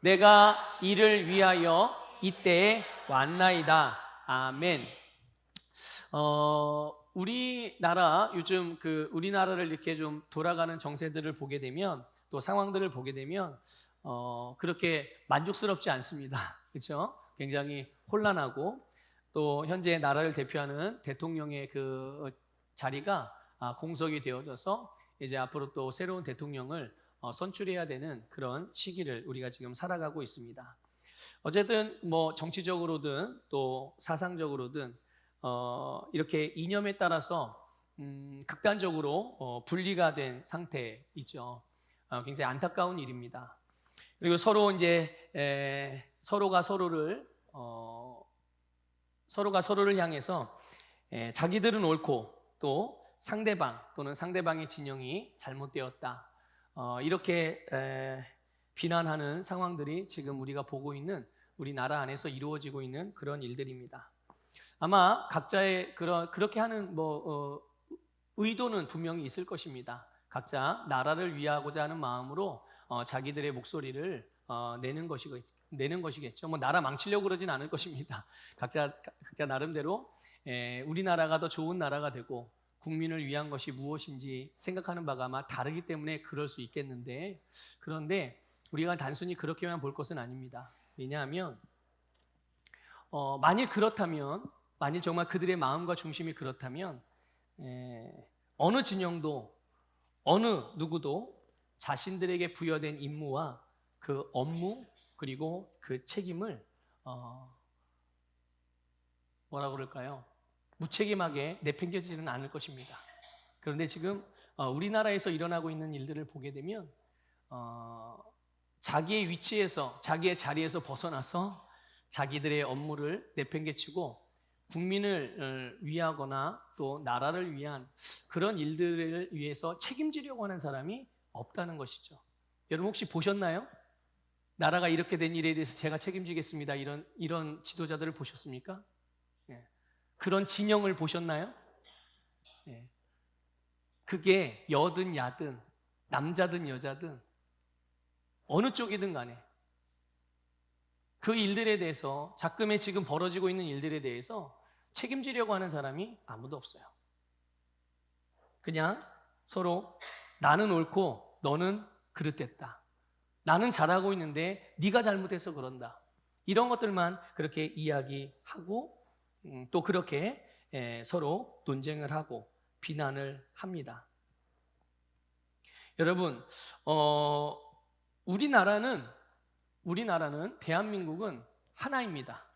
내가 이를 위하여 이때에 왔나이다. 아멘. 우리나라 요즘 우리나라를 이렇게 좀 돌아가는 정세들을 보게 되면 또 상황들을 보게 되면 그렇게 만족스럽지 않습니다. 그렇죠? 굉장히 혼란하고 또 현재 나라를 대표하는 대통령의 그 자리가 공석이 되어져서 이제 앞으로 또 새로운 대통령을 선출해야 되는 그런 시기를 우리가 지금 살아가고 있습니다. 어쨌든 뭐 정치적으로든 또 사상적으로든 이렇게 이념에 따라서 극단적으로 분리가 된 상태이죠. 굉장히 안타까운 일입니다. 그리고 서로 이제 서로가 서로를 향해서 자기들은 옳고 또 상대방 또는 상대방의 진영이 잘못되었다. 이렇게 비난하는 상황들이 지금 우리가 보고 있는 우리나라 안에서 이루어지고 있는 그런 일들입니다. 아마 각자의 그렇게 하는 의도는 분명히 있을 것입니다. 각자 나라를 위하고자 하는 마음으로 자기들의 목소리를 내는 것이겠죠. 뭐 나라 망치려고 그러진 않을 것입니다. 각자 나름대로 우리나라가 더 좋은 나라가 되고 국민을 위한 것이 무엇인지 생각하는 바가 아마 다르기 때문에 그럴 수 있겠는데, 그런데 우리가 단순히 그렇게만 볼 것은 아닙니다. 왜냐하면 만일 정말 그들의 마음과 중심이 그렇다면 어느 진영도 어느 누구도 자신들에게 부여된 임무와 그 업무 그리고 그 책임을 뭐라고 그럴까요? 무책임하게 내팽겨지지는 않을 것입니다. 그런데 지금 우리나라에서 일어나고 있는 일들을 보게 되면 자기의 위치에서 자기의 자리에서 벗어나서 자기들의 업무를 내팽개치고 국민을 위하거나 또 나라를 위한 그런 일들을 위해서 책임지려고 하는 사람이 없다는 것이죠. 여러분 혹시 보셨나요? 나라가 이렇게 된 일에 대해서 제가 책임지겠습니다. 이런 지도자들을 보셨습니까? 예. 그런 진영을 보셨나요? 예. 그게 여든 야든 남자든 여자든 어느 쪽이든 간에 그 일들에 대해서 작금에 지금 벌어지고 있는 일들에 대해서 책임지려고 하는 사람이 아무도 없어요. 그냥 서로 나는 옳고 너는 그릇됐다. 나는 잘하고 있는데 네가 잘못해서 그런다. 이런 것들만 그렇게 이야기하고 또 그렇게 서로 논쟁을 하고 비난을 합니다. 여러분, 우리나라는 대한민국은 하나입니다.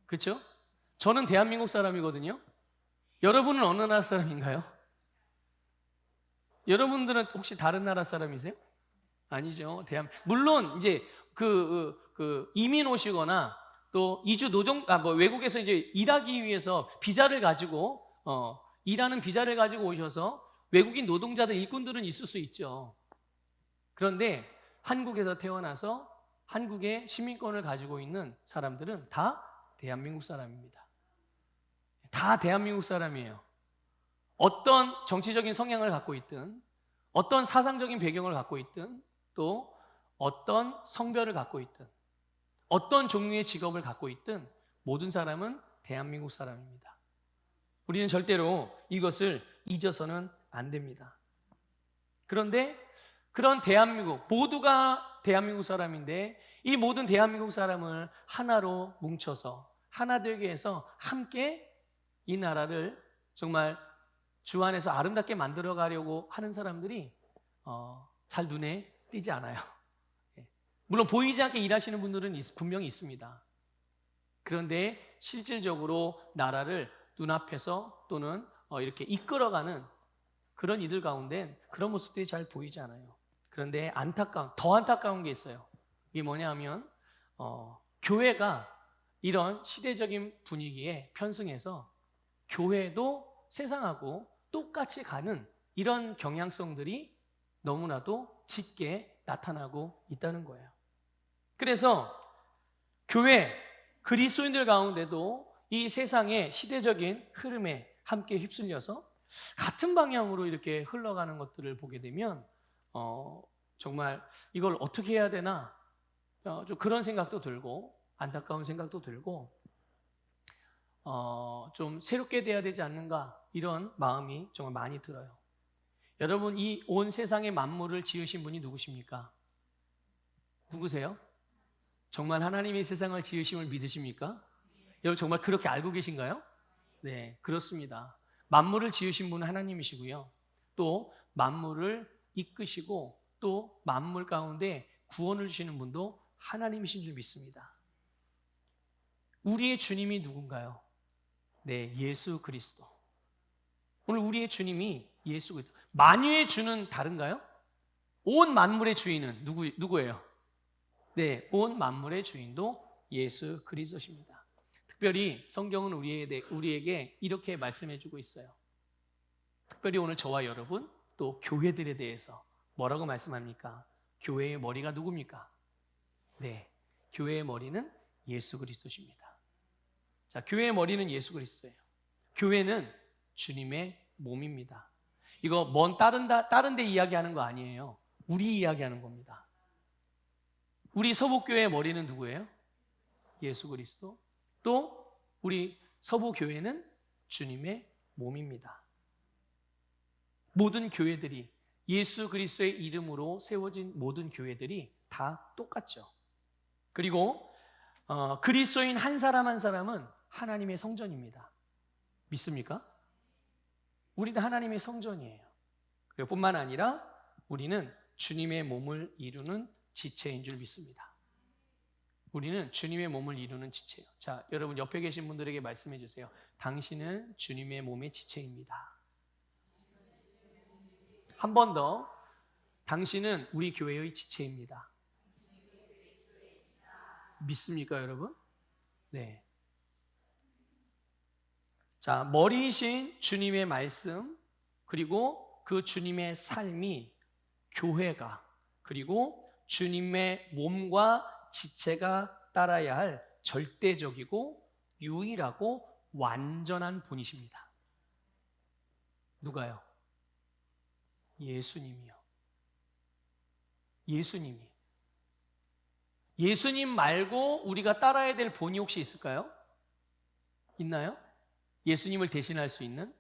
그렇죠? 저는 대한민국 사람이거든요. 여러분은 어느 나라 사람인가요? 여러분들은 혹시 다른 나라 사람이세요? 아니죠. 물론 이제 이민 오시거나 또 이주 외국에서 이제 일하기 위해서 비자를 가지고 일하는 비자를 가지고 오셔서 외국인 노동자들 일꾼들은 있을 수 있죠. 그런데 한국에서 태어나서 한국의 시민권을 가지고 있는 사람들은 다 대한민국 사람입니다. 다 대한민국 사람이에요. 어떤 정치적인 성향을 갖고 있든 어떤 사상적인 배경을 갖고 있든 또 어떤 성별을 갖고 있든 어떤 종류의 직업을 갖고 있든 모든 사람은 대한민국 사람입니다. 우리는 절대로 이것을 잊어서는 안 됩니다. 그런데 그런 대한민국, 모두가 대한민국 사람인데 이 모든 대한민국 사람을 하나로 뭉쳐서 하나 되게 해서 함께 이 나라를 정말 주 안에서 아름답게 만들어 가려고 하는 사람들이 잘 눈에 띄지 않아요. 물론 보이지 않게 일하시는 분들은 분명히 있습니다. 그런데 실질적으로 나라를 눈앞에서 또는 이렇게 이끌어가는 그런 이들 가운데 그런 모습들이 잘 보이지 않아요. 그런데 더 안타까운 게 있어요. 이게 뭐냐 하면 교회가 이런 시대적인 분위기에 편승해서 교회도 세상하고 똑같이 가는 이런 경향성들이 너무나도 짙게 나타나고 있다는 거예요. 그래서 교회, 그리스도인들 가운데도 이 세상의 시대적인 흐름에 함께 휩쓸려서 같은 방향으로 이렇게 흘러가는 것들을 보게 되면 정말 이걸 어떻게 해야 되나 좀 그런 생각도 들고 안타까운 생각도 들고 좀 새롭게 돼야 되지 않는가 이런 마음이 정말 많이 들어요. 여러분, 이 온 세상의 만물을 지으신 분이 누구십니까? 누구세요? 정말 하나님의 세상을 지으심을 믿으십니까? 여러분 정말 그렇게 알고 계신가요? 네, 그렇습니다. 만물을 지으신 분은 하나님이시고요. 또 만물을 이끄시고 또 만물 가운데 구원을 주시는 분도 하나님이신 줄 믿습니다. 우리의 주님이 누군가요? 네, 예수 그리스도. 오늘 우리의 주님이 예수 그리스도. 만유의 주는 다른가요? 온 만물의 주인은 누구예요? 네, 온 만물의 주인도 예수 그리스도십니다. 특별히 성경은 우리에게 이렇게 말씀해 주고 있어요. 특별히 오늘 저와 여러분 또 교회들에 대해서 뭐라고 말씀합니까? 교회의 머리가 누굽니까? 네, 교회의 머리는 예수 그리스도십니다. 자, 교회의 머리는 예수 그리스도예요. 교회는 주님의 몸입니다. 이거 다른 데 이야기하는 거 아니에요. 우리 이야기하는 겁니다. 우리 서북교회의 머리는 누구예요? 예수 그리스도. 또 우리 서부교회는 주님의 몸입니다. 모든 교회들이 예수 그리스도의 이름으로 세워진 모든 교회들이 다 똑같죠. 그리고 그리스도인 한 사람 한 사람은 하나님의 성전입니다. 믿습니까? 우리는 하나님의 성전이에요. 뿐만 아니라 우리는 주님의 몸을 이루는 지체인 줄 믿습니다. 우리는 주님의 몸을 이루는 지체예요. 자, 여러분 옆에 계신 분들에게 말씀해 주세요. 당신은 주님의 몸의 지체입니다. 한 번 더. 당신은 우리 교회의 지체입니다. 믿습니까, 여러분? 네. 자, 머리이신 주님의 말씀, 그리고 그 주님의 삶이 교회가, 그리고 주님의 몸과 지체가 따라야 할 절대적이고 유일하고 완전한 분이십니다. 누가요? 예수님이요. 예수님이. 예수님 말고 우리가 따라야 될 본이 혹시 있을까요? 있나요? 예수님을 대신할 수 있는?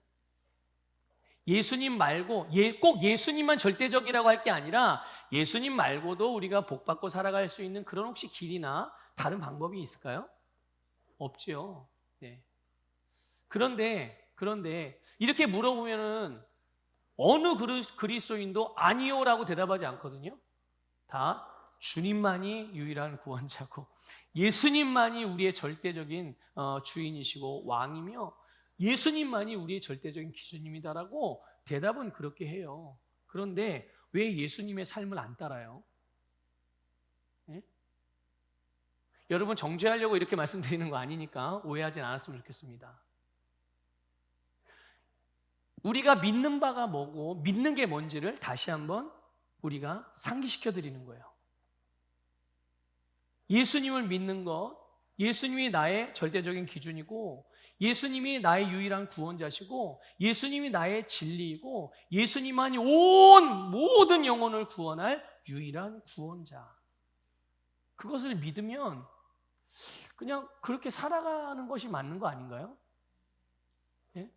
예수님 말고 꼭 예수님만 절대적이라고 할 게 아니라 예수님 말고도 우리가 복받고 살아갈 수 있는 그런 혹시 길이나 다른 방법이 있을까요? 없죠. 네. 그런데 이렇게 물어보면은 어느 그리스도인도 아니요라고 대답하지 않거든요. 다 주님만이 유일한 구원자고 예수님만이 우리의 절대적인 주인이시고 왕이며 예수님만이 우리의 절대적인 기준입니다라고 대답은 그렇게 해요. 그런데 왜 예수님의 삶을 안 따라요? 네? 여러분 정죄하려고 이렇게 말씀드리는 거 아니니까 오해하진 않았으면 좋겠습니다. 우리가 믿는 바가 뭐고 믿는 게 뭔지를 다시 한번 우리가 상기시켜 드리는 거예요. 예수님을 믿는 것, 예수님이 나의 절대적인 기준이고 예수님이 나의 유일한 구원자시고 예수님이 나의 진리이고 예수님만이 온 모든 영혼을 구원할 유일한 구원자. 그것을 믿으면 그냥 그렇게 살아가는 것이 맞는 거 아닌가요? 예?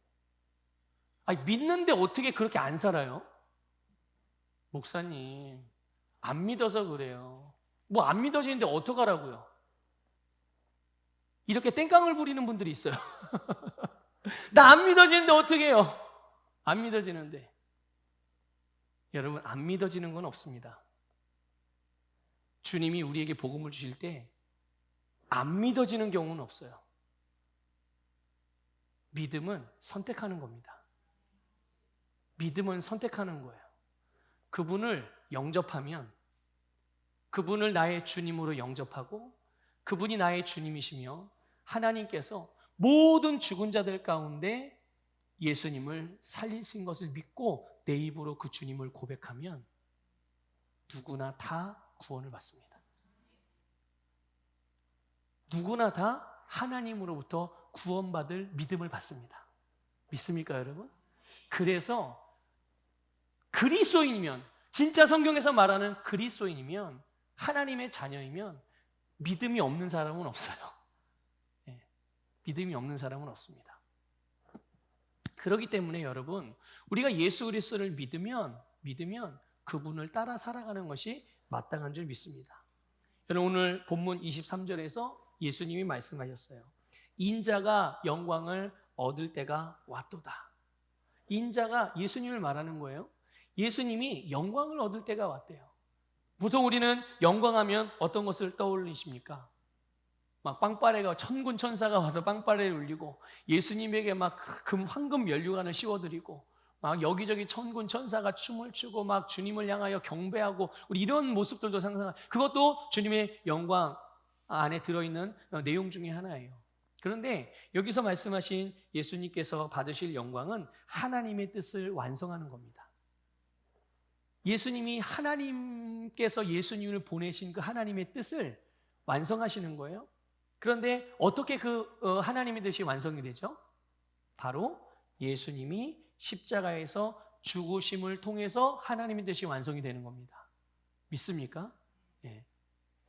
아니, 믿는데 어떻게 그렇게 안 살아요? 목사님, 안 믿어서 그래요. 뭐 안 믿어지는데 어떡하라고요? 이렇게 땡깡을 부리는 분들이 있어요. 나 안 믿어지는데 어떻게 해요? 안 믿어지는데. 여러분, 안 믿어지는 건 없습니다. 주님이 우리에게 복음을 주실 때 안 믿어지는 경우는 없어요. 믿음은 선택하는 겁니다. 믿음은 선택하는 거예요. 그분을 영접하면, 그분을 나의 주님으로 영접하고 그분이 나의 주님이시며 하나님께서 모든 죽은 자들 가운데 예수님을 살리신 것을 믿고 내 입으로 그 주님을 고백하면 누구나 다 구원을 받습니다. 누구나 다 하나님으로부터 구원받을 믿음을 받습니다. 믿습니까, 여러분? 그래서 그리스도인이면, 진짜 성경에서 말하는 그리스도인이면, 하나님의 자녀이면 믿음이 없는 사람은 없어요. 예, 믿음이 없는 사람은 없습니다. 그렇기 때문에 여러분, 우리가 예수 그리스도를 믿으면 그분을 따라 살아가는 것이 마땅한 줄 믿습니다. 여러분, 오늘 본문 23절에서 예수님이 말씀하셨어요. 인자가 영광을 얻을 때가 왔도다. 인자가 예수님을 말하는 거예요. 예수님이 영광을 얻을 때가 왔대요. 보통 우리는 영광하면 어떤 것을 떠올리십니까? 막 빵빠레가 천군 천사가 와서 빵빠레를 울리고 예수님에게 막 황금 연류관을 씌워드리고 막 여기저기 천군 천사가 춤을 추고 막 주님을 향하여 경배하고 우리 이런 모습들도 상상하고, 그것도 주님의 영광 안에 들어있는 내용 중에 하나예요. 그런데 여기서 말씀하신 예수님께서 받으실 영광은 하나님의 뜻을 완성하는 겁니다. 예수님이 하나님께서 예수님을 보내신 그 하나님의 뜻을 완성하시는 거예요. 그런데 어떻게 그 하나님의 뜻이 완성이 되죠? 바로 예수님이 십자가에서 죽으심을 통해서 하나님의 뜻이 완성이 되는 겁니다. 믿습니까? 예.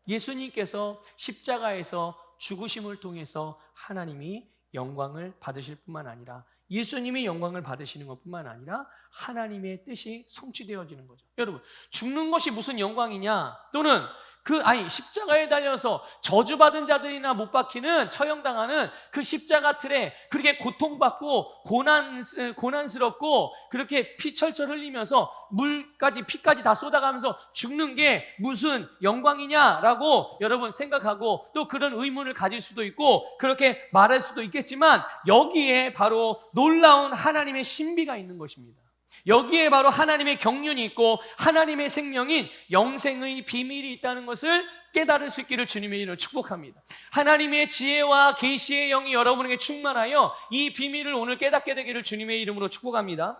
예수님께서 십자가에서 죽으심을 통해서 하나님이 영광을 받으실 뿐만 아니라, 예수님이 영광을 받으시는 것뿐만 아니라 하나님의 뜻이 성취되어지는 거죠. 여러분, 죽는 것이 무슨 영광이냐, 또는 십자가에 달려서 저주받은 자들이나 못 박히는, 처형당하는 그 십자가 틀에 그렇게 고통받고 고난스럽고 그렇게 피 철철 흘리면서 피까지 다 쏟아가면서 죽는 게 무슨 영광이냐라고 여러분 생각하고 또 그런 의문을 가질 수도 있고 그렇게 말할 수도 있겠지만, 여기에 바로 놀라운 하나님의 신비가 있는 것입니다. 여기에 바로 하나님의 경륜이 있고 하나님의 생명인 영생의 비밀이 있다는 것을 깨달을 수 있기를 주님의 이름으로 축복합니다. 하나님의 지혜와 계시의 영이 여러분에게 충만하여 이 비밀을 오늘 깨닫게 되기를 주님의 이름으로 축복합니다.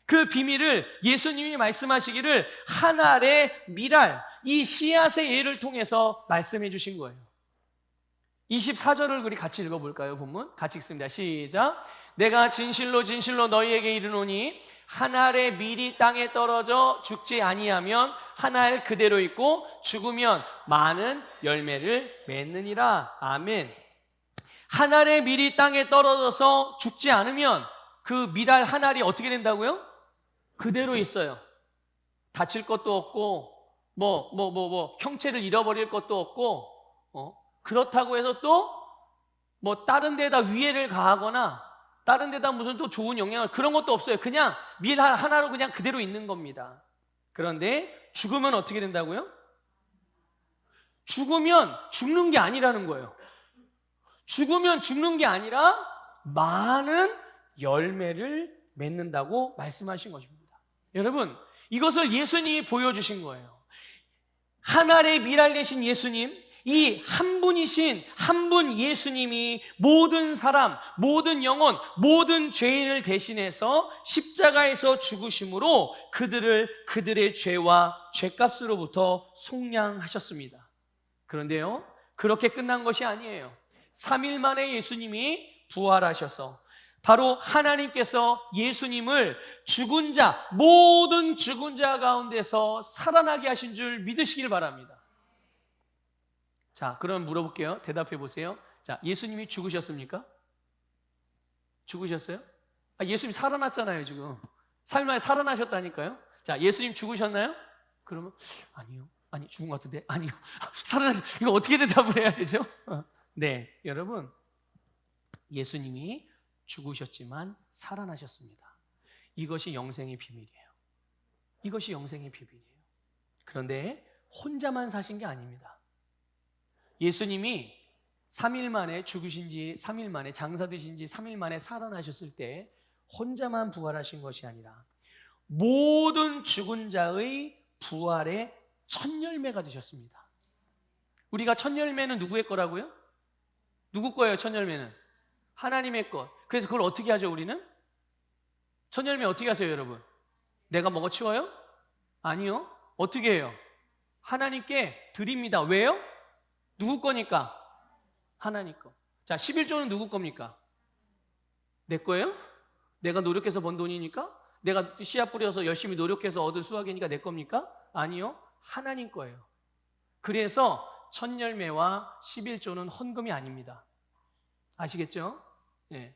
그 비밀을 예수님이 말씀하시기를 한 알의 밀알, 이 씨앗의 예를 통해서 말씀해 주신 거예요. 24절을 우리 같이 읽어볼까요? 본문 같이 읽습니다. 시작. 내가 진실로 진실로 너희에게 이르노니 한 알의 밀이 땅에 떨어져 죽지 아니하면 한 알 그대로 있고 죽으면 많은 열매를 맺느니라. 아멘. 한 알의 밀이 땅에 떨어져서 죽지 않으면 그 밀알 한 알이 어떻게 된다고요? 그대로 있어요. 다칠 것도 없고 형체를 잃어버릴 것도 없고 그렇다고 해서 또 다른 데다 위해를 가하거나 다른 데다 무슨 또 좋은 영향을, 그런 것도 없어요. 그냥 밀 하나로 그냥 그대로 있는 겁니다. 그런데 죽으면 어떻게 된다고요? 죽으면 죽는 게 아니라는 거예요. 죽으면 죽는 게 아니라 많은 열매를 맺는다고 말씀하신 것입니다. 여러분, 이것을 예수님이 보여주신 거예요. 한 알의 밀알 되신 예수님, 이 한 분이신 한 분 예수님이 모든 사람, 모든 영혼, 모든 죄인을 대신해서 십자가에서 죽으심으로 그들의 죄와 죄값으로부터 속량하셨습니다. 그런데요, 그렇게 끝난 것이 아니에요. 3일 만에 예수님이 부활하셔서 바로 하나님께서 예수님을 모든 죽은 자 가운데서 살아나게 하신 줄 믿으시길 바랍니다. 자, 그럼 물어볼게요. 대답해 보세요. 자, 예수님이 죽으셨습니까? 죽으셨어요? 예수님 살아났잖아요, 지금. 3일 만에 살아나셨다니까요. 자, 예수님 죽으셨나요? 그러면 아니요. 죽은 것 같은데? 아니요. 이거 어떻게 대답을 해야 되죠? 네, 여러분, 예수님이 죽으셨지만 살아나셨습니다. 이것이 영생의 비밀이에요. 이것이 영생의 비밀이에요. 그런데 혼자만 사신 게 아닙니다. 예수님이 3일 만에 죽으신 지 3일 만에, 장사되신 지 3일 만에 살아나셨을 때 혼자만 부활하신 것이 아니라 모든 죽은 자의 부활의 첫 열매가 되셨습니다. 우리가 첫 열매는 누구의 거라고요? 누구 거예요, 첫 열매는? 하나님의 것. 그래서 그걸 어떻게 하죠, 우리는? 첫 열매 어떻게 하세요, 여러분? 내가 먹어치워요? 아니요. 어떻게 해요? 하나님께 드립니다. 왜요? 누구 거니까? 하나님 거. 자, 11조는 누구 겁니까? 내 거예요? 내가 노력해서 번 돈이니까? 내가 씨앗 뿌려서 열심히 노력해서 얻은 수확이니까 내 겁니까? 아니요. 하나님 거예요. 그래서 첫 열매와 11조는 헌금이 아닙니다. 아시겠죠? 예.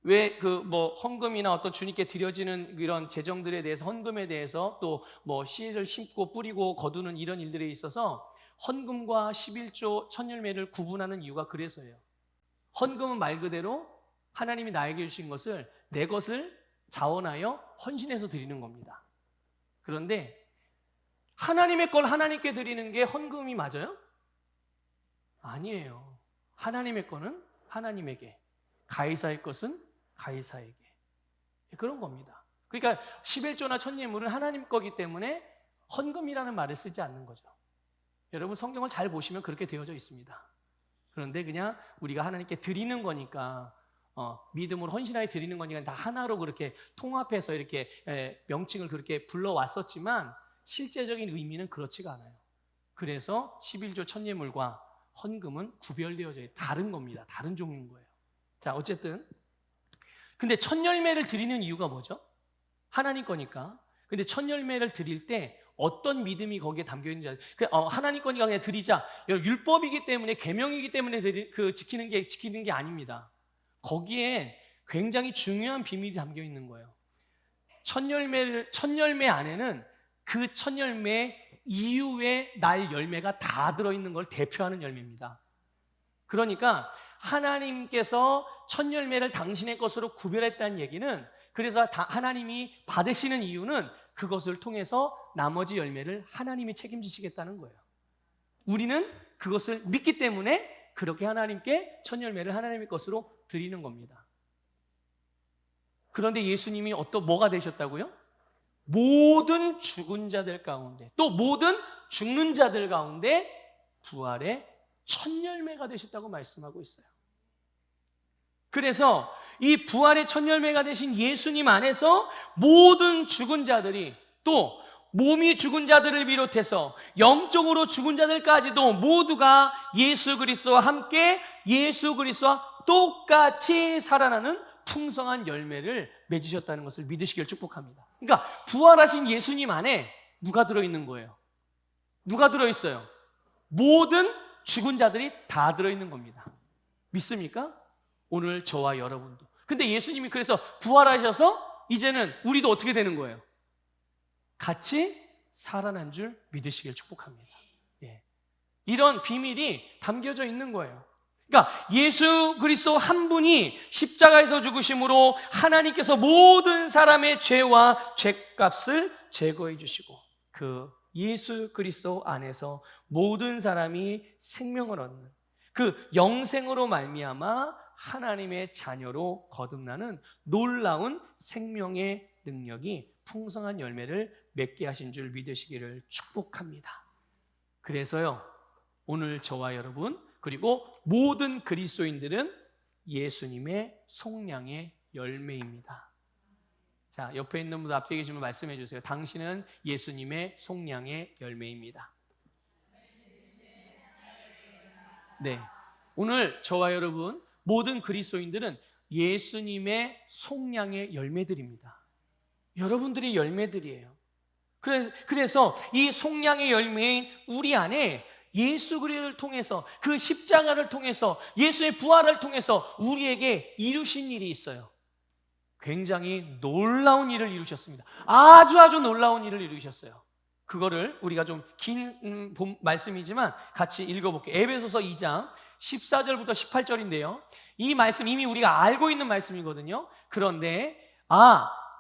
왜 헌금이나 어떤 주님께 드려지는 이런 재정들에 대해서, 헌금에 대해서, 또 씨를 심고 뿌리고 거두는 이런 일들에 있어서 헌금과 11조 첫 열매를 구분하는 이유가 그래서예요. 헌금은 말 그대로 하나님이 나에게 주신 것을, 내 것을 자원하여 헌신해서 드리는 겁니다. 그런데 하나님의 걸 하나님께 드리는 게 헌금이 맞아요? 아니에요. 하나님의 거는 하나님에게, 가이사의 것은 가이사에게, 그런 겁니다. 그러니까 11조나 첫 예물은 하나님 거기 때문에 헌금이라는 말을 쓰지 않는 거죠. 여러분 성경을 잘 보시면 그렇게 되어져 있습니다. 그런데 그냥 우리가 하나님께 드리는 거니까, 믿음으로 헌신하여 드리는 거니까 다 하나로 그렇게 통합해서 이렇게 명칭을 그렇게 불러왔었지만 실제적인 의미는 그렇지가 않아요. 그래서 11조 첫 예물과 헌금은 구별되어져 다른 겁니다. 다른 종류인 거예요. 자, 어쨌든 근데 첫 열매를 드리는 이유가 뭐죠? 하나님 거니까. 근데 첫 열매를 드릴 때 어떤 믿음이 거기에 담겨 있는지, 하나님 거니까 그냥 드리자. 율법이기 때문에, 계명이기 때문에 지키는 게 아닙니다. 거기에 굉장히 중요한 비밀이 담겨 있는 거예요. 첫 열매 안에는 그 첫 열매 이후에 날 열매가 다 들어있는 걸 대표하는 열매입니다. 그러니까 하나님께서 첫 열매를 당신의 것으로 구별했다는 얘기는, 그래서 하나님이 받으시는 이유는 그것을 통해서 나머지 열매를 하나님이 책임지시겠다는 거예요. 우리는 그것을 믿기 때문에 그렇게 하나님께 첫 열매를 하나님의 것으로 드리는 겁니다. 그런데 예수님이 뭐가 되셨다고요? 모든 죽은 자들 가운데, 또 모든 죽는 자들 가운데 부활의 첫 열매가 되셨다고 말씀하고 있어요. 그래서 이 부활의 첫 열매가 되신 예수님 안에서 모든 죽은 자들이, 또 몸이 죽은 자들을 비롯해서 영적으로 죽은 자들까지도 모두가 예수 그리스도와 함께, 예수 그리스도와 똑같이 살아나는 풍성한 열매를 맺으셨다는 것을 믿으시길 축복합니다. 그러니까 부활하신 예수님 안에 누가 들어있는 거예요? 누가 들어있어요? 모든 죽은 자들이 다 들어있는 겁니다. 믿습니까? 오늘 저와 여러분도. 근데 예수님이 그래서 부활하셔서 이제는 우리도 어떻게 되는 거예요? 같이 살아난 줄 믿으시길 축복합니다. 예. 이런 비밀이 담겨져 있는 거예요. 그러니까 예수 그리스도 한 분이 십자가에서 죽으심으로 하나님께서 모든 사람의 죄와 죄값을 제거해 주시고, 그 예수 그리스도 안에서 모든 사람이 생명을 얻는, 그 영생으로 말미암아 하나님의 자녀로 거듭나는 놀라운 생명의 능력이 풍성한 열매를 맺게 하신 줄 믿으시기를 축복합니다. 그래서요, 오늘 저와 여러분, 그리고 모든 그리스도인들은 예수님의 속량의 열매입니다. 자, 옆에 있는 분들, 앞에 계신 분 말씀해 주세요. 당신은 예수님의 속량의 열매입니다. 네, 오늘 저와 여러분 모든 그리스도인들은 예수님의 속량의 열매들입니다. 여러분들이 열매들이에요. 그래서 이 속량의 열매인 우리 안에 예수 그리스도를 통해서, 그 십자가를 통해서, 예수의 부활을 통해서 우리에게 이루신 일이 있어요. 굉장히 놀라운 일을 이루셨습니다. 아주 놀라운 일을 이루셨어요. 그거를 우리가 좀 긴 말씀이지만 같이 읽어볼게요. 에베소서 2장 14절부터 18절인데요. 이 말씀 이미 우리가 알고 있는 말씀이거든요. 그런데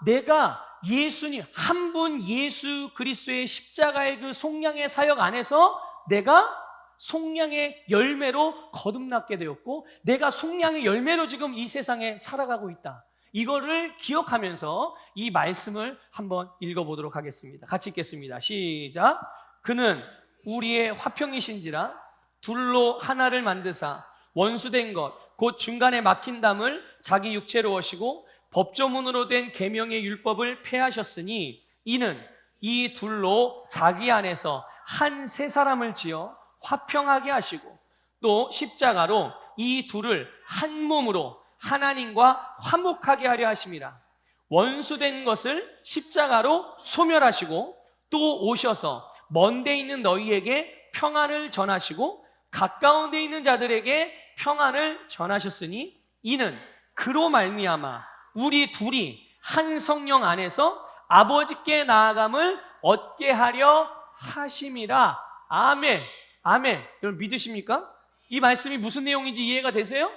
내가 예수님 한 분 예수 그리스도의 십자가의 그 속량의 사역 안에서 내가 속량의 열매로 거듭나게 되었고, 내가 속량의 열매로 지금 이 세상에 살아가고 있다. 이거를 기억하면서 이 말씀을 한번 읽어보도록 하겠습니다. 같이 읽겠습니다. 시작. 그는 우리의 화평이신지라 둘로 하나를 만드사 원수된 것 곧 중간에 막힌 담을 자기 육체로 오시고 법조문으로 된 계명의 율법을 폐하셨으니, 이는 이 둘로 자기 안에서 한 세 사람을 지어 화평하게 하시고, 또 십자가로 이 둘을 한 몸으로 하나님과 화목하게 하려 하심이라. 원수된 것을 십자가로 소멸하시고 또 오셔서 먼 데 있는 너희에게 평안을 전하시고 가까운 데 있는 자들에게 평안을 전하셨으니 이는 그로 말미암아 우리 둘이 한 성령 안에서 아버지께 나아감을 얻게 하려 하심이라. 아멘. 아멘. 여러분 믿으십니까? 이 말씀이 무슨 내용인지 이해가 되세요?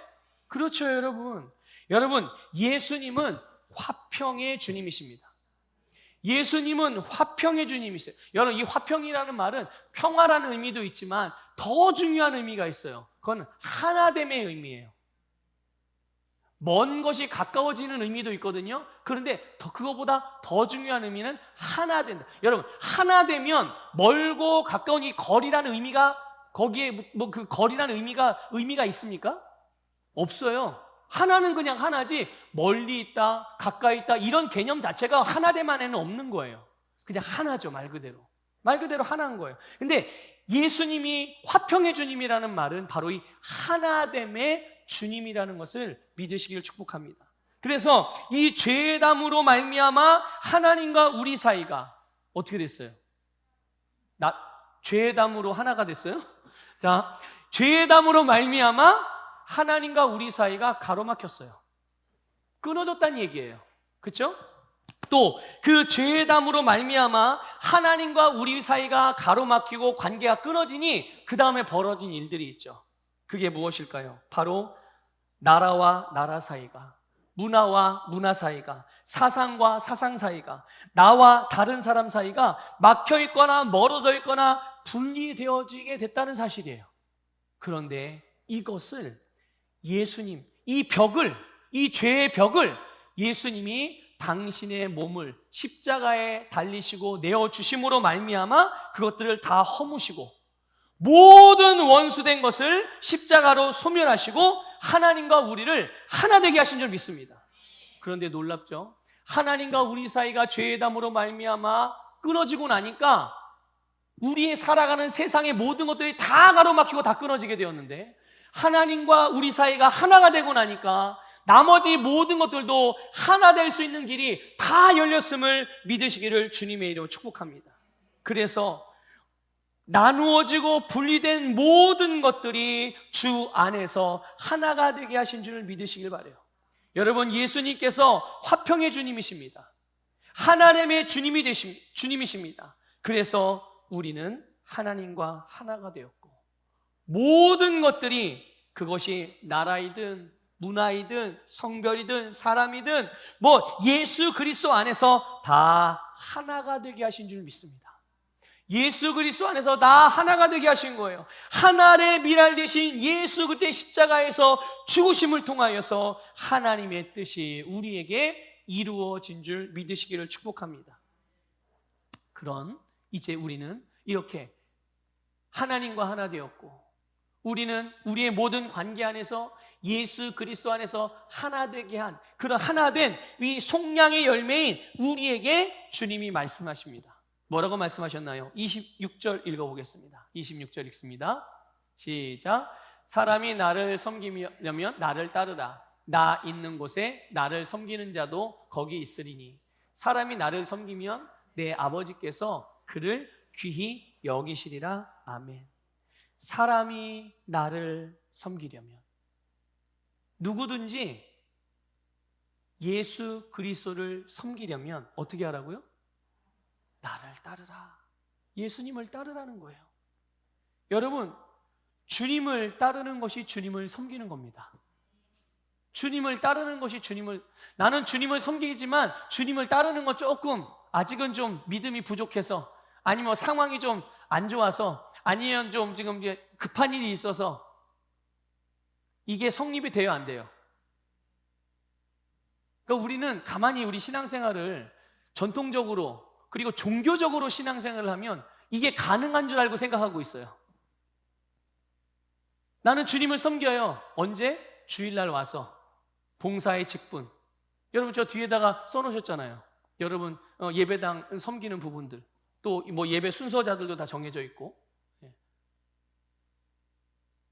그렇죠, 여러분. 여러분, 예수님은 화평의 주님이십니다. 예수님은 화평의 주님이세요. 여러분, 이 화평이라는 말은 평화라는 의미도 있지만 더 중요한 의미가 있어요. 그건 하나됨의 의미예요. 먼 것이 가까워지는 의미도 있거든요. 그런데 그거보다 더 중요한 의미는 하나 된다. 여러분, 하나 되면 멀고 가까운 이 거리라는 의미가, 거기에 그 거리라는 의미가 있습니까? 없어요. 하나는 그냥 하나지 멀리 있다, 가까이 있다 이런 개념 자체가 하나됨 안에는 없는 거예요. 그냥 하나죠, 말 그대로. 말 그대로 하나인 거예요. 근데 예수님이 화평의 주님이라는 말은 바로 이 하나됨의 주님이라는 것을 믿으시길 축복합니다. 그래서 이 죄담으로 말미암아 하나님과 우리 사이가 어떻게 됐어요? 죄담으로 하나가 됐어요? 자, 죄담으로 말미암아 하나님과 우리 사이가 가로막혔어요. 끊어졌다는 얘기예요. 그렇죠? 또 그 죄담으로 말미암아 하나님과 우리 사이가 가로막히고 관계가 끊어지니 그 다음에 벌어진 일들이 있죠. 그게 무엇일까요? 바로 나라와 나라 사이가, 문화와 문화 사이가, 사상과 사상 사이가, 나와 다른 사람 사이가 막혀 있거나 멀어져 있거나 분리되어지게 됐다는 사실이에요. 그런데 이것을 예수님, 이 죄의 벽을 예수님이 당신의 몸을 십자가에 달리시고 내어주심으로 말미암아 그것들을 다 허무시고 모든 원수된 것을 십자가로 소멸하시고 하나님과 우리를 하나 되게 하신 줄 믿습니다. 그런데 놀랍죠? 하나님과 우리 사이가 죄의 담으로 말미암아 끊어지고 나니까 우리의 살아가는 세상의 모든 것들이 다 가로막히고 다 끊어지게 되었는데, 하나님과 우리 사이가 하나가 되고 나니까 나머지 모든 것들도 하나 될 수 있는 길이 다 열렸음을 믿으시기를 주님의 이름으로 축복합니다. 그래서 나누어지고 분리된 모든 것들이 주 안에서 하나가 되게 하신 줄 믿으시길 바라요. 여러분, 예수님께서 화평의 주님이십니다. 하나님의 주님이십니다. 그래서 우리는 하나님과 하나가 되었고, 모든 것들이, 그것이 나라이든 문화이든 성별이든 사람이든 예수 그리스도 안에서 다 하나가 되게 하신 줄 믿습니다. 예수 그리스도 안에서 다 하나가 되게 하신 거예요. 하나의 미랄 되신 예수 그때 십자가에서 죽으심을 통하여서 하나님의 뜻이 우리에게 이루어진 줄 믿으시기를 축복합니다. 그런 이제 우리는 이렇게 하나님과 하나 되었고, 우리는 우리의 모든 관계 안에서 예수 그리스도 안에서 하나 되게 한 그런 하나된 이 속량의 열매인 우리에게 주님이 말씀하십니다. 뭐라고 말씀하셨나요? 26절 읽어보겠습니다. 26절 읽습니다. 시작. 사람이 나를 섬기려면 나를 따르라. 나 있는 곳에 나를 섬기는 자도 거기 있으리니 사람이 나를 섬기면 내 아버지께서 그를 귀히 여기시리라. 아멘. 사람이 나를 섬기려면, 누구든지 예수 그리스도를 섬기려면 어떻게 하라고요? 나를 따르라. 예수님을 따르라는 거예요. 여러분, 주님을 따르는 것이 주님을 섬기는 겁니다. 주님을 따르는 것이 나는 주님을 섬기지만 주님을 따르는 건 조금 아직은 좀 믿음이 부족해서, 아니면 상황이 좀 안 좋아서, 아니면 좀 지금 급한 일이 있어서, 이게 성립이 돼요, 안 돼요? 그러니까 우리는 가만히 우리 신앙생활을 전통적으로 그리고 종교적으로 신앙생활을 하면 이게 가능한 줄 알고 생각하고 있어요. 나는 주님을 섬겨요. 언제? 주일날 와서 봉사의 직분. 여러분, 저 뒤에다가 써놓으셨잖아요. 여러분 예배당 섬기는 부분들, 또 예배 순서자들도 다 정해져 있고,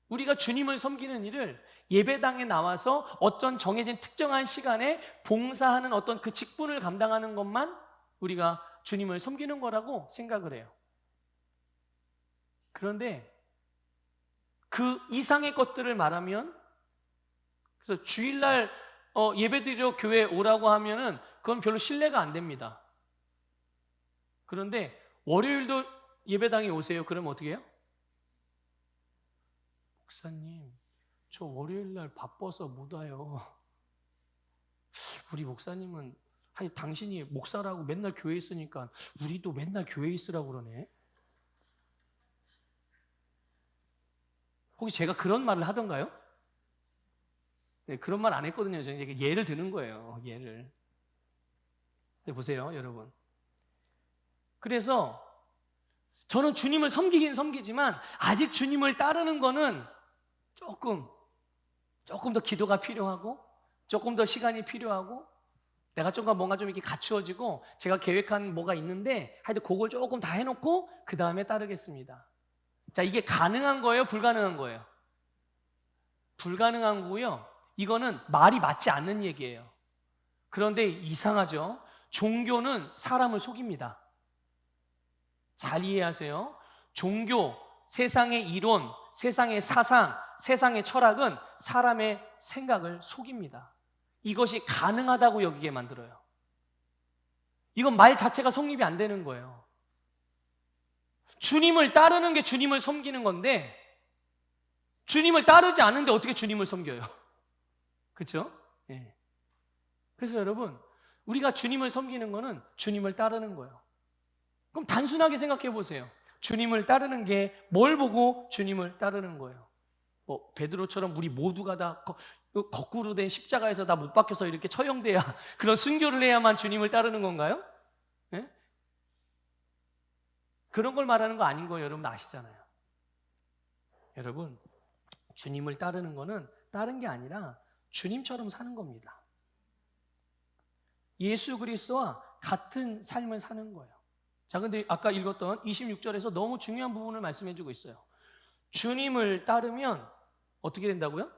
우리가 주님을 섬기는 일을 예배당에 나와서 어떤 정해진 특정한 시간에 봉사하는 어떤 그 직분을 감당하는 것만 우리가 주님을 섬기는 거라고 생각을 해요. 그런데 그 이상의 것들을 말하면, 그래서 주일날 예배드리러 교회 오라고 하면은 그건 별로 신뢰가 안 됩니다. 그런데 월요일도 예배당에 오세요. 그러면 어떻게 해요? 목사님, 저 월요일날 바빠서 못 와요. 우리 목사님은 아니 당신이 목사라고 맨날 교회에 있으니까 우리도 맨날 교회에 있으라고 그러네. 혹시 제가 그런 말을 하던가요? 네, 그런 말 안 했거든요. 저는 예를 드는 거예요. 예를. 네, 보세요, 여러분. 그래서 저는 주님을 섬기긴 섬기지만 아직 주님을 따르는 거는 조금 더 기도가 필요하고 조금 더 시간이 필요하고 내가 좀 뭔가 좀 이렇게 갖추어지고 제가 계획한 뭐가 있는데 하여튼 그걸 조금 다 해놓고 그 다음에 따르겠습니다. 자, 이게 가능한 거예요? 불가능한 거예요? 불가능한 거고요. 이거는 말이 맞지 않는 얘기예요. 그런데 이상하죠? 종교는 사람을 속입니다. 잘 이해하세요. 종교, 세상의 이론, 세상의 사상, 세상의 철학은 사람의 생각을 속입니다. 이것이 가능하다고 여기게 만들어요. 이건 말 자체가 성립이 안 되는 거예요. 주님을 따르는 게 주님을 섬기는 건데 주님을 따르지 않는데 어떻게 주님을 섬겨요? 그렇죠? 예. 그래서 여러분, 우리가 주님을 섬기는 거는 주님을 따르는 거예요. 그럼 단순하게 생각해 보세요. 주님을 따르는 게 뭘 보고 주님을 따르는 거예요? 뭐 베드로처럼 우리 모두가 다 거꾸로 된 십자가에서 다 못 박혀서 이렇게 처형돼야 그런 순교를 해야만 주님을 따르는 건가요? 예? 그런 걸 말하는 거 아닌 거 여러분 아시잖아요. 여러분, 주님을 따르는 거는 다른 게 아니라 주님처럼 사는 겁니다. 예수 그리스도와 같은 삶을 사는 거예요. 자, 근데 아까 읽었던 26절에서 너무 중요한 부분을 말씀해 주고 있어요. 주님을 따르면 어떻게 된다고요?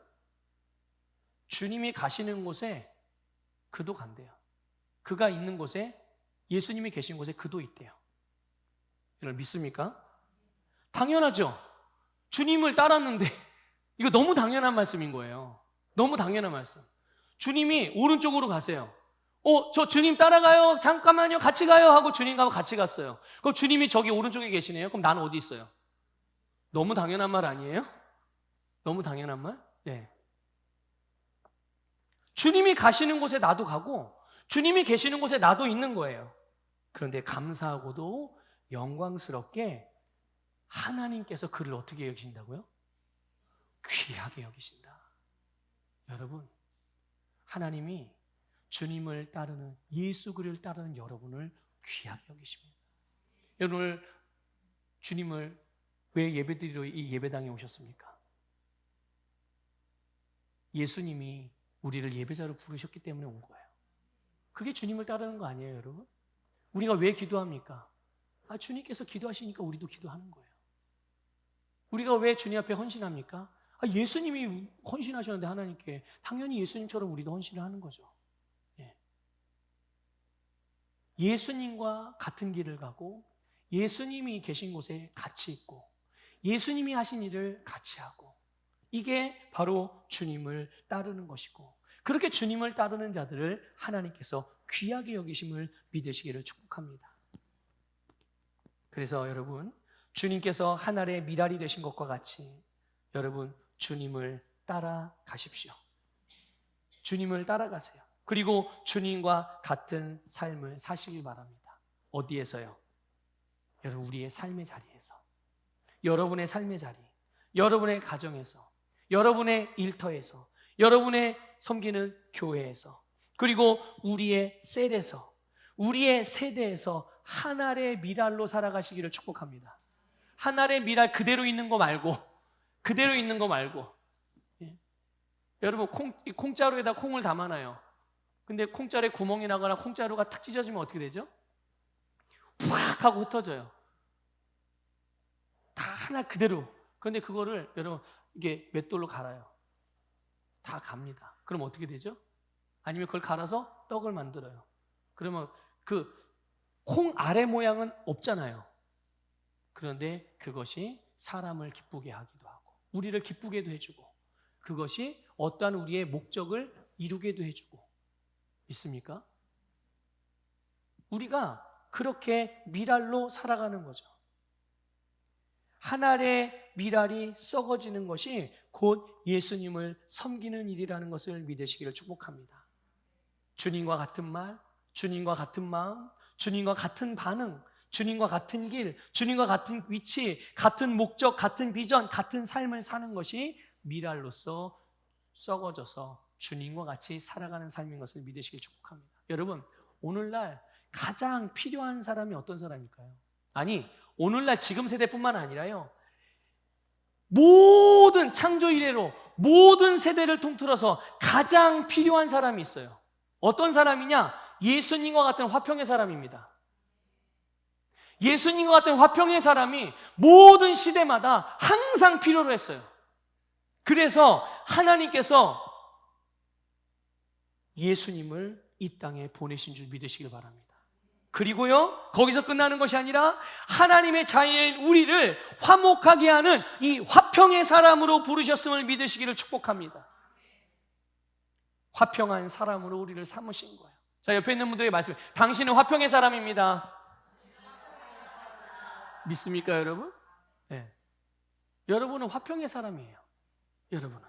주님이 가시는 곳에 그도 간대요. 그가 있는 곳에, 예수님이 계신 곳에 그도 있대요. 이걸 믿습니까? 당연하죠. 주님을 따랐는데 이거 너무 당연한 말씀인 거예요. 너무 당연한 말씀. 주님이 오른쪽으로 가세요. 저 주님 따라가요. 잠깐만요. 같이 가요. 하고 주님과 같이 갔어요. 그럼 주님이 저기 오른쪽에 계시네요. 그럼 나는 어디 있어요? 너무 당연한 말 아니에요? 너무 당연한 말? 네. 주님이 가시는 곳에 나도 가고 주님이 계시는 곳에 나도 있는 거예요. 그런데 감사하고도 영광스럽게 하나님께서 그를 어떻게 여기신다고요? 귀하게 여기신다. 여러분, 하나님이 주님을 따르는, 예수 그리스도를 따르는 여러분을 귀하게 여기십니다. 오늘 주님을 왜 예배드리러 이 예배당에 오셨습니까? 예수님이 우리를 예배자로 부르셨기 때문에 온 거예요. 그게 주님을 따르는 거 아니에요, 여러분? 우리가 왜 기도합니까? 주님께서 기도하시니까 우리도 기도하는 거예요. 우리가 왜 주님 앞에 헌신합니까? 예수님이 헌신하셨는데 하나님께 당연히 예수님처럼 우리도 헌신을 하는 거죠. 예. 예수님과 같은 길을 가고 예수님이 계신 곳에 같이 있고 예수님이 하신 일을 같이 하고 이게 바로 주님을 따르는 것이고 그렇게 주님을 따르는 자들을 하나님께서 귀하게 여기심을 믿으시기를 축복합니다. 그래서 여러분, 주님께서 하늘의 미랄이 되신 것과 같이 여러분 주님을 따라가십시오. 주님을 따라가세요. 그리고 주님과 같은 삶을 사시길 바랍니다. 어디에서요? 여러분, 우리의 삶의 자리에서, 여러분의 삶의 자리, 여러분의 가정에서, 여러분의 일터에서, 여러분의 섬기는 교회에서, 그리고 우리의 셀에서, 우리의 세대에서 하늘의 미랄로 살아가시기를 축복합니다. 하늘의 미랄 그대로 있는 거 말고, 그대로 있는 거 말고. 예. 여러분, 콩자루에다 콩을 담아놔요. 근데 콩자루에 구멍이 나거나 콩자루가 탁 찢어지면 어떻게 되죠? 팍 하고 흩어져요. 다 하나 그대로. 그런데 그거를 여러분 이게 맷돌로 갈아요. 다 갑니다. 그럼 어떻게 되죠? 아니면 그걸 갈아서 떡을 만들어요. 그러면 그 콩 아래 모양은 없잖아요. 그런데 그것이 사람을 기쁘게 하기도 하고 우리를 기쁘게도 해주고 그것이 어떠한 우리의 목적을 이루게도 해주고 있습니까? 우리가 그렇게 미랄로 살아가는 거죠. 한 알의 미랄이 썩어지는 것이 곧 예수님을 섬기는 일이라는 것을 믿으시기를 축복합니다. 주님과 같은 말, 주님과 같은 마음, 주님과 같은 반응, 주님과 같은 길, 주님과 같은 위치, 같은 목적, 같은 비전, 같은 삶을 사는 것이 미랄로서 썩어져서 주님과 같이 살아가는 삶인 것을 믿으시길 축복합니다. 여러분, 오늘날 가장 필요한 사람이 어떤 사람일까요? 아니, 오늘날 지금 세대뿐만 아니라요, 모든 창조 이래로 모든 세대를 통틀어서 가장 필요한 사람이 있어요. 어떤 사람이냐? 예수님과 같은 화평의 사람입니다. 예수님과 같은 화평의 사람이 모든 시대마다 항상 필요로 했어요. 그래서 하나님께서 예수님을 이 땅에 보내신 줄 믿으시길 바랍니다. 그리고요, 거기서 끝나는 것이 아니라 하나님의 자녀인 우리를 화목하게 하는 이 화평의 사람으로 부르셨음을 믿으시기를 축복합니다. 화평한 사람으로 우리를 삼으신 거예요. 자, 옆에 있는 분들에게 말씀해, 당신은 화평의 사람입니다. 믿습니까, 여러분? 네. 여러분은 화평의 사람이에요. 여러분은.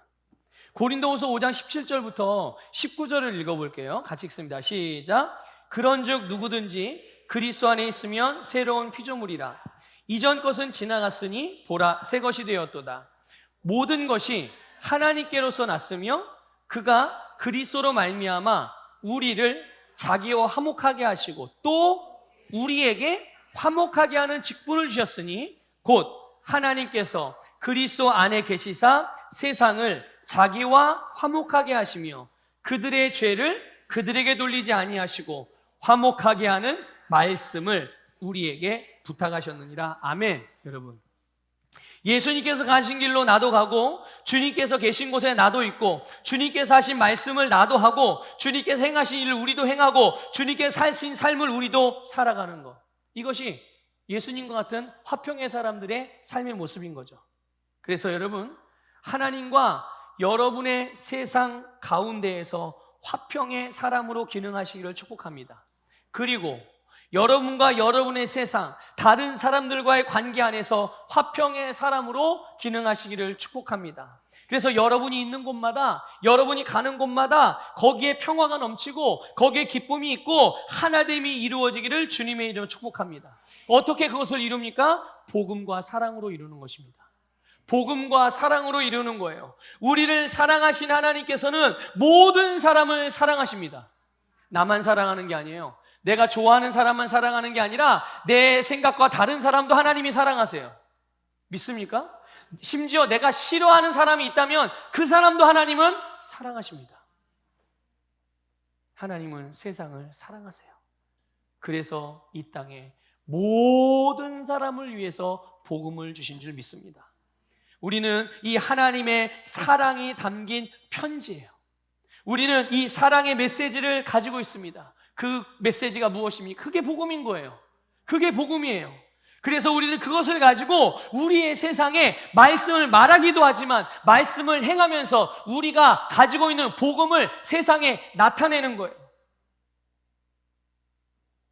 고린도후서 5장 17절부터 19절을 읽어볼게요. 같이 읽습니다. 시작. 그런즉 누구든지 그리스도 안에 있으면 새로운 피조물이라. 이전 것은 지나갔으니 보라 새 것이 되었도다. 모든 것이 하나님께로서 났으며 그가 그리스도로 말미암아 우리를 자기와 화목하게 하시고 또 우리에게 화목하게 하는 직분을 주셨으니 곧 하나님께서 그리스도 안에 계시사 세상을 자기와 화목하게 하시며 그들의 죄를 그들에게 돌리지 아니하시고 화목하게 하는 말씀을 우리에게 부탁하셨느니라. 아멘. 여러분, 예수님께서 가신 길로 나도 가고 주님께서 계신 곳에 나도 있고 주님께서 하신 말씀을 나도 하고 주님께서 행하신 일을 우리도 행하고 주님께서 사신 삶을 우리도 살아가는 것, 이것이 예수님과 같은 화평의 사람들의 삶의 모습인 거죠. 그래서 여러분, 하나님과 여러분의 세상 가운데에서 화평의 사람으로 기능하시기를 축복합니다. 그리고 여러분과 여러분의 세상, 다른 사람들과의 관계 안에서 화평의 사람으로 기능하시기를 축복합니다. 그래서 여러분이 있는 곳마다, 여러분이 가는 곳마다 거기에 평화가 넘치고 거기에 기쁨이 있고 하나됨이 이루어지기를 주님의 이름으로 축복합니다. 어떻게 그것을 이룹니까? 복음과 사랑으로 이루는 것입니다. 복음과 사랑으로 이루는 거예요. 우리를 사랑하신 하나님께서는 모든 사람을 사랑하십니다. 나만 사랑하는 게 아니에요. 내가 좋아하는 사람만 사랑하는 게 아니라 내 생각과 다른 사람도 하나님이 사랑하세요. 믿습니까? 심지어 내가 싫어하는 사람이 있다면 그 사람도 하나님은 사랑하십니다. 하나님은 세상을 사랑하세요. 그래서 이 땅에 모든 사람을 위해서 복음을 주신 줄 믿습니다. 우리는 이 하나님의 사랑이 담긴 편지예요. 우리는 이 사랑의 메시지를 가지고 있습니다. 그 메시지가 무엇입니까? 그게 복음인 거예요. 그게 복음이에요. 그래서 우리는 그것을 가지고 우리의 세상에 말씀을 말하기도 하지만 말씀을 행하면서 우리가 가지고 있는 복음을 세상에 나타내는 거예요.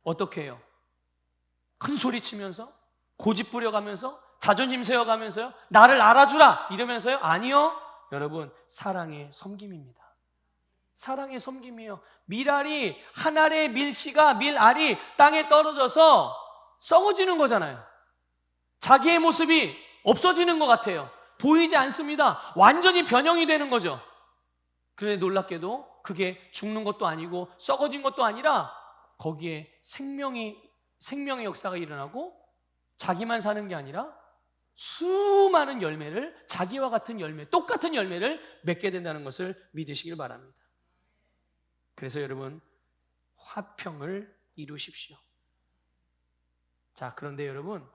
어떻게 해요? 큰 소리 치면서? 고집 부려가면서? 자존심 세워가면서요? 나를 알아주라! 이러면서요? 아니요. 여러분, 사랑의 섬김입니다. 사랑의 섬김이에요. 밀알이, 한 알의 밀씨가, 밀알이 땅에 떨어져서 썩어지는 거잖아요. 자기의 모습이 없어지는 것 같아요. 보이지 않습니다. 완전히 변형이 되는 거죠. 그런데 놀랍게도 그게 죽는 것도 아니고 썩어진 것도 아니라 거기에 생명의 역사가 일어나고 자기만 사는 게 아니라 수많은 열매를, 자기와 같은 열매, 똑같은 열매를 맺게 된다는 것을 믿으시길 바랍니다. 그래서 여러분, 화평을 이루십시오. 자, 그런데 여러분,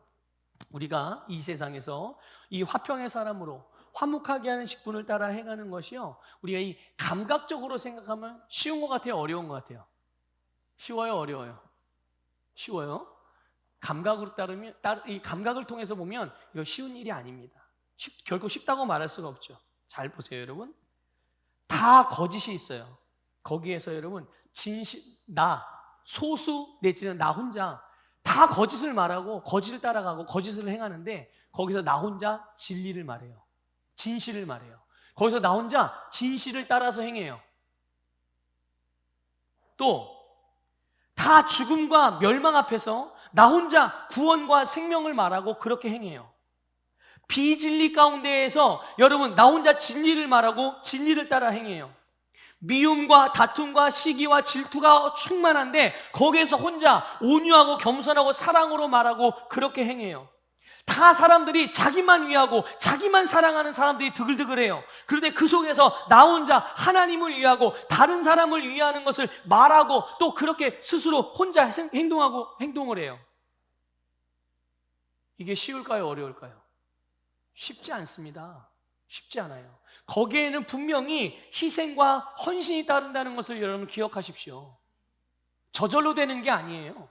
우리가 이 세상에서 이 화평의 사람으로 화목하게 하는 직분을 따라 행하는 것이요, 우리가 이 감각적으로 생각하면 쉬운 것 같아요, 어려운 것 같아요? 쉬워요, 어려워요? 쉬워요? 감각으로 이 감각을 통해서 보면 이거 쉬운 일이 아닙니다. 결코 쉽다고 말할 수가 없죠. 잘 보세요, 여러분. 다 거짓이 있어요. 거기에서 여러분 소수 내지는 나 혼자 다 거짓을 말하고 거짓을 따라가고 거짓을 행하는데 거기서 나 혼자 진리를 말해요. 진실을 말해요. 거기서 나 혼자 진실을 따라서 행해요. 또 다 죽음과 멸망 앞에서 나 혼자 구원과 생명을 말하고 그렇게 행해요. 비진리 가운데에서 여러분 나 혼자 진리를 말하고 진리를 따라 행해요. 미움과 다툼과 시기와 질투가 충만한데 거기에서 혼자 온유하고 겸손하고 사랑으로 말하고 그렇게 행해요. 다 사람들이 자기만 위하고 자기만 사랑하는 사람들이 드글드글해요. 그런데 그 속에서 나 혼자 하나님을 위하고 다른 사람을 위하는 것을 말하고 또 그렇게 스스로 혼자 행동을 해요. 이게 쉬울까요? 어려울까요? 쉽지 않습니다. 쉽지 않아요. 거기에는 분명히 희생과 헌신이 따른다는 것을 여러분 기억하십시오. 저절로 되는 게 아니에요.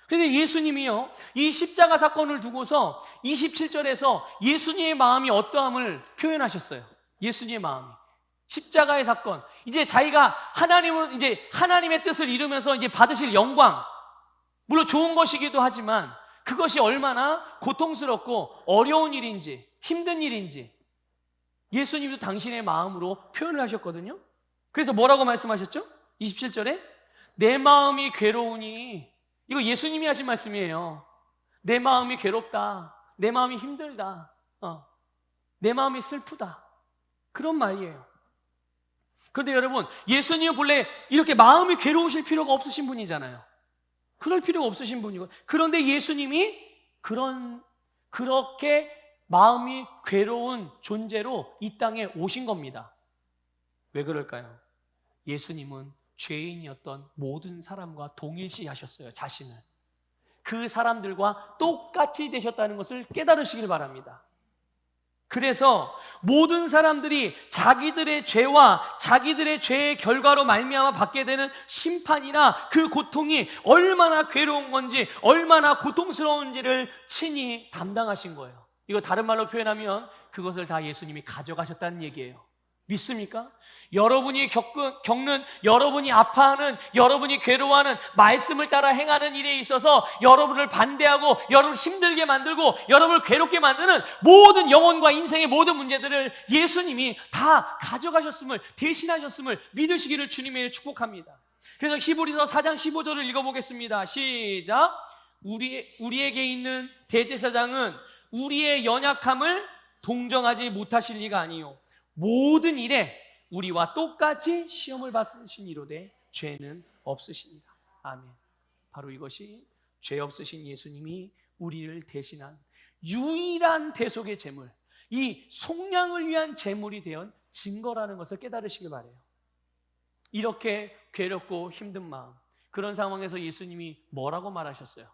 그런데 예수님이요, 이 십자가 사건을 두고서 27절에서 예수님의 마음이 어떠함을 표현하셨어요. 예수님의 마음이. 십자가의 사건. 이제 자기가 하나님의 뜻을 이루면서 이제 받으실 영광. 물론 좋은 것이기도 하지만 그것이 얼마나 고통스럽고 어려운 일인지, 힘든 일인지 예수님도 당신의 마음으로 표현을 하셨거든요. 그래서 뭐라고 말씀하셨죠? 27절에 내 마음이 괴로우니, 이거 예수님이 하신 말씀이에요. 내 마음이 괴롭다. 내 마음이 힘들다. 내 마음이 슬프다. 그런 말이에요. 그런데 여러분, 예수님은 본래 이렇게 마음이 괴로우실 필요가 없으신 분이잖아요. 그럴 필요가 없으신 분이고, 그런데 예수님이 그렇게 마음이 괴로운 존재로 이 땅에 오신 겁니다. 왜 그럴까요? 예수님은 죄인이었던 모든 사람과 동일시하셨어요. 자신을. 그 사람들과 똑같이 되셨다는 것을 깨달으시길 바랍니다. 그래서 모든 사람들이 자기들의 죄와 자기들의 죄의 결과로 말미암아 받게 되는 심판이나 그 고통이 얼마나 괴로운 건지, 얼마나 고통스러운지를 친히 담당하신 거예요. 이거 다른 말로 표현하면 그것을 다 예수님이 가져가셨다는 얘기예요. 믿습니까? 여러분이 겪는, 여러분이 아파하는, 여러분이 괴로워하는, 말씀을 따라 행하는 일에 있어서 여러분을 반대하고 여러분을 힘들게 만들고 여러분을 괴롭게 만드는 모든 영혼과 인생의 모든 문제들을 예수님이 다 가져가셨음을, 대신하셨음을 믿으시기를 주님의 축복합니다. 그래서 히브리서 4장 15절을 읽어보겠습니다. 시작. 우리에게 있는 대제사장은 우리의 연약함을 동정하지 못하실 리가 아니요 모든 일에 우리와 똑같이 시험을 받으신 이로되 죄는 없으십니다. 아멘. 바로 이것이 죄 없으신 예수님이 우리를 대신한 유일한 대속의 제물, 이 속량을 위한 제물이 되어 증거라는 것을 깨달으시길 바라요. 이렇게 괴롭고 힘든 마음, 그런 상황에서 예수님이 뭐라고 말하셨어요?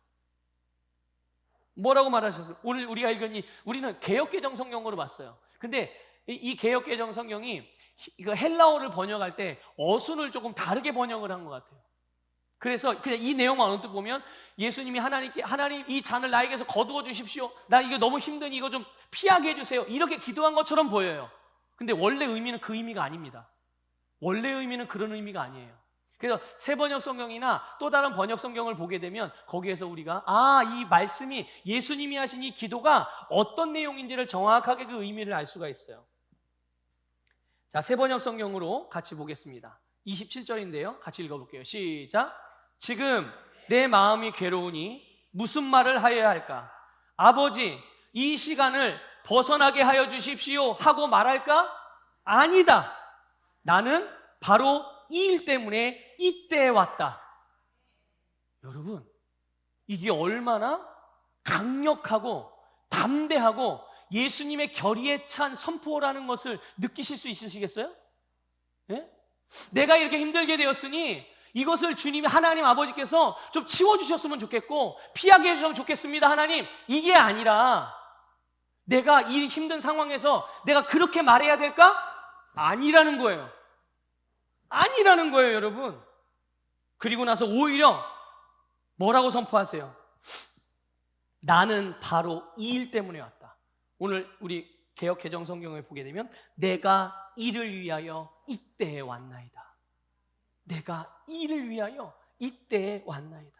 뭐라고 말하셨어요? 오늘 우리가 우리는 개역개정 성경으로 봤어요. 근데 이 개역개정 성경이 이거 헬라어를 번역할 때 어순을 조금 다르게 번역을 한 것 같아요. 그래서 그냥 이 내용을 언뜻 보면 예수님이 하나님 이 잔을 나에게서 거두어 주십시오. 나 이거 너무 힘드니 이거 좀 피하게 해주세요. 이렇게 기도한 것처럼 보여요. 근데 원래 의미는 그 의미가 아닙니다. 원래 의미는 그런 의미가 아니에요. 그래서 새 번역 성경이나 또 다른 번역 성경을 보게 되면 거기에서 우리가 이 말씀이 예수님이 하신 이 기도가 어떤 내용인지를 정확하게 그 의미를 알 수가 있어요. 자, 새 번역 성경으로 같이 보겠습니다. 27절인데요. 같이 읽어볼게요. 시작. 지금 내 마음이 괴로우니 무슨 말을 하여야 할까? 아버지, 이 시간을 벗어나게 하여 주십시오 하고 말할까? 아니다. 나는 바로 이 일 때문에 이때에 왔다. 여러분, 이게 얼마나 강력하고 담대하고 예수님의 결의에 찬 선포라는 것을 느끼실 수 있으시겠어요? 네? 내가 이렇게 힘들게 되었으니 이것을 주님이 하나님 아버지께서 좀 치워주셨으면 좋겠고 피하게 해주셨으면 좋겠습니다. 하나님, 이게 아니라 내가 이 힘든 상황에서 내가 그렇게 말해야 될까? 아니라는 거예요. 아니라는 거예요, 여러분. 그리고 나서 오히려 뭐라고 선포하세요? 나는 바로 이 일 때문에 왔다. 오늘 우리 개역 개정 성경을 보게 되면 내가 이를 위하여 이때에 왔나이다. 내가 이를 위하여 이때에 왔나이다.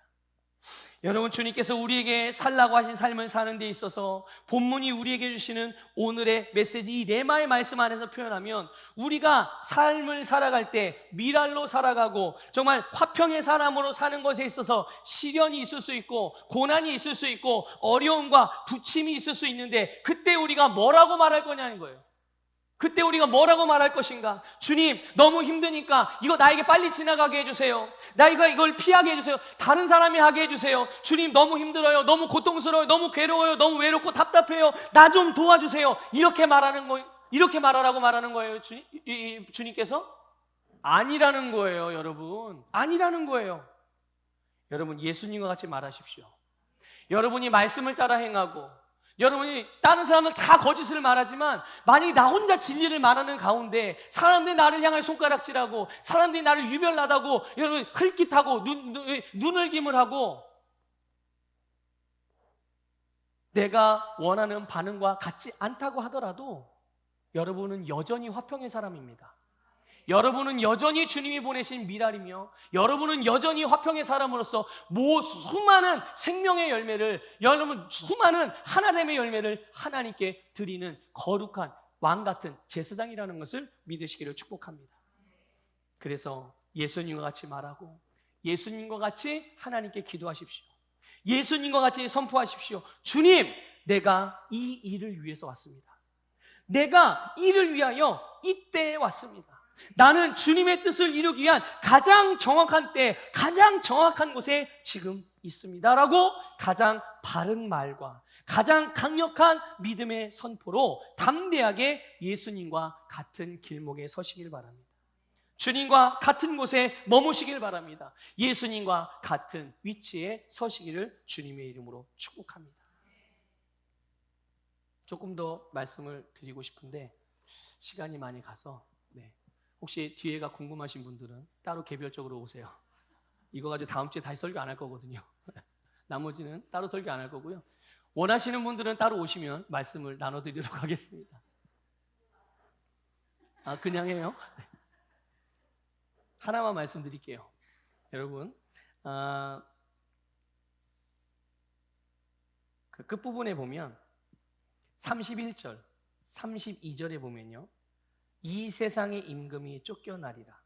여러분, 주님께서 우리에게 살라고 하신 삶을 사는 데 있어서 본문이 우리에게 주시는 오늘의 메시지, 이 레마의 말씀 안에서 표현하면 우리가 삶을 살아갈 때 미랄로 살아가고 정말 화평의 사람으로 사는 것에 있어서 시련이 있을 수 있고 고난이 있을 수 있고 어려움과 부침이 있을 수 있는데, 그때 우리가 뭐라고 말할 거냐는 거예요. 그때 우리가 뭐라고 말할 것인가? 주님, 너무 힘드니까 이거 나에게 빨리 지나가게 해주세요. 나 이걸 피하게 해주세요. 다른 사람이 하게 해주세요. 주님, 너무 힘들어요. 너무 고통스러워요. 너무 괴로워요. 너무 외롭고 답답해요. 나 좀 도와주세요. 이렇게 말하는 거예요. 이렇게 말하라고 말하는 거예요. 주님께서? 아니라는 거예요, 여러분. 아니라는 거예요. 여러분, 예수님과 같이 말하십시오. 여러분이 말씀을 따라 행하고, 여러분이 다른 사람은 다 거짓을 말하지만 만약에 나 혼자 진리를 말하는 가운데 사람들이 나를 향해 손가락질하고 사람들이 나를 유별나다고 여러분 흘깃하고 눈을김을 하고 내가 원하는 반응과 같지 않다고 하더라도 여러분은 여전히 화평의 사람입니다. 여러분은 여전히 주님이 보내신 미랄이며 여러분은 여전히 화평의 사람으로서 수많은 생명의 열매를, 여러분 수많은 하나됨의 열매를 하나님께 드리는 거룩한 왕같은 제사장이라는 것을 믿으시기를 축복합니다. 그래서 예수님과 같이 말하고 예수님과 같이 하나님께 기도하십시오. 예수님과 같이 선포하십시오. 주님, 내가 이 일을 위해서 왔습니다. 내가 이를 위하여 이때에 왔습니다. 나는 주님의 뜻을 이루기 위한 가장 정확한 때, 가장 정확한 곳에 지금 있습니다 라고 가장 바른 말과 가장 강력한 믿음의 선포로 담대하게 예수님과 같은 길목에 서시길 바랍니다. 주님과 같은 곳에 머무시길 바랍니다. 예수님과 같은 위치에 서시기를 주님의 이름으로 축복합니다. 조금 더 말씀을 드리고 싶은데 시간이 많이 가서 혹시 뒤에가 궁금하신 분들은 따로 개별적으로 오세요. 이거 가지고 다음 주에 다시 설교 안 할 거거든요. 나머지는 따로 설교 안 할 거고요. 원하시는 분들은 따로 오시면 말씀을 나눠드리도록 하겠습니다. 그냥 해요? 하나만 말씀드릴게요. 여러분, 그 끝부분에 보면 31절, 32절에 보면요, 이 세상의 임금이 쫓겨나리라.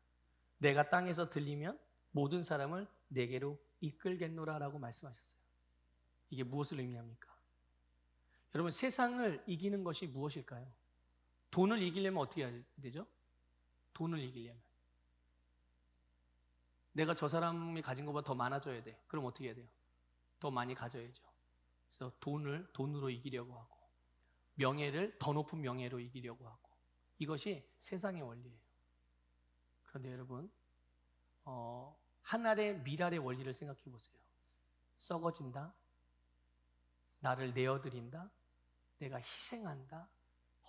내가 땅에서 들리면 모든 사람을 내게로 이끌겠노라 라고 말씀하셨어요. 이게 무엇을 의미합니까? 여러분, 세상을 이기는 것이 무엇일까요? 돈을 이기려면 어떻게 해야 되죠? 돈을 이기려면 내가 저 사람이 가진 것보다 더 많아져야 돼. 그럼 어떻게 해야 돼요? 더 많이 가져야죠. 그래서 돈으로 이기려고 하고, 명예를 더 높은 명예로 이기려고 하고, 이것이 세상의 원리예요. 그런데 여러분, 하늘의 미랄의 원리를 생각해 보세요. 썩어진다, 나를 내어드린다, 내가 희생한다,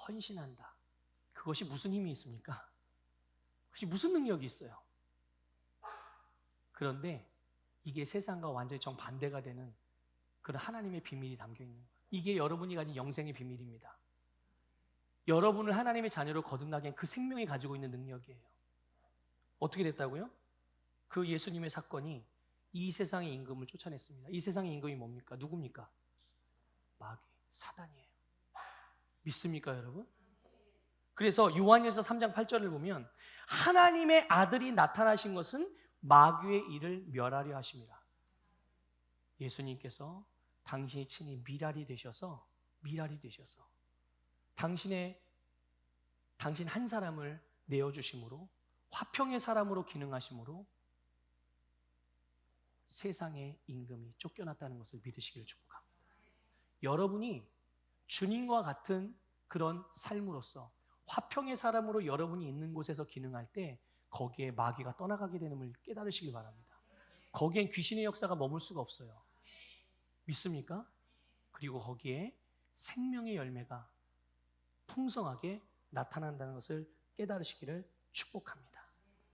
헌신한다. 그것이 무슨 힘이 있습니까? 그것이 무슨 능력이 있어요? 그런데 이게 세상과 완전히 정반대가 되는 그런 하나님의 비밀이 담겨 있는 거예요. 이게 여러분이 가진 영생의 비밀입니다. 여러분을 하나님의 자녀로 거듭나게 한 그 생명이 가지고 있는 능력이에요. 어떻게 됐다고요? 그 예수님의 사건이 이 세상의 임금을 쫓아냈습니다. 이 세상의 임금이 뭡니까? 누굽니까? 마귀, 사단이에요. 믿습니까, 여러분? 그래서 요한일서 3장 8절을 보면 하나님의 아들이 나타나신 것은 마귀의 일을 멸하려 하십니다. 예수님께서 당신이 친히 미랄이 되셔서 당신 한 사람을 내어주심으로 화평의 사람으로 기능하심으로 세상의 임금이 쫓겨났다는 것을 믿으시기를 축복합니다. 여러분이 주님과 같은 그런 삶으로서 화평의 사람으로 여러분이 있는 곳에서 기능할 때 거기에 마귀가 떠나가게 되는 걸 깨달으시기 바랍니다. 거기엔 귀신의 역사가 머물 수가 없어요. 믿습니까? 그리고 거기에 생명의 열매가 풍성하게 나타난다는 것을 깨달으시기를 축복합니다.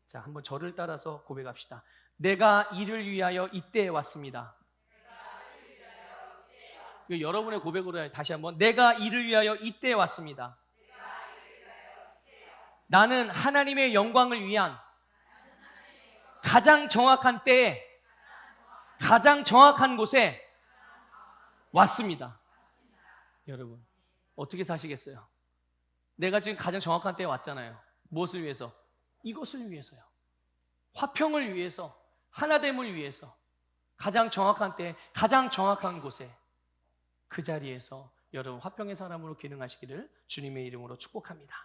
자, 한번 저를 따라서 고백합시다. 내가 이를 위하여 이때에 왔습니다. 이거 여러분의 고백으로 해. 다시 한번. 내가 이를 위하여 이때 왔습니다. 나는 하나님의 영광을 위한 가장 정확한 때에 가장 정확한 곳에 왔습니다. 여러분 어떻게 사시겠어요? 내가 지금 가장 정확한 때에 왔잖아요. 무엇을 위해서? 이것을 위해서요. 화평을 위해서, 하나됨을 위해서 가장 정확한 때에 가장 정확한 곳에 그 자리에서 여러분 화평의 사람으로 기능하시기를 주님의 이름으로 축복합니다.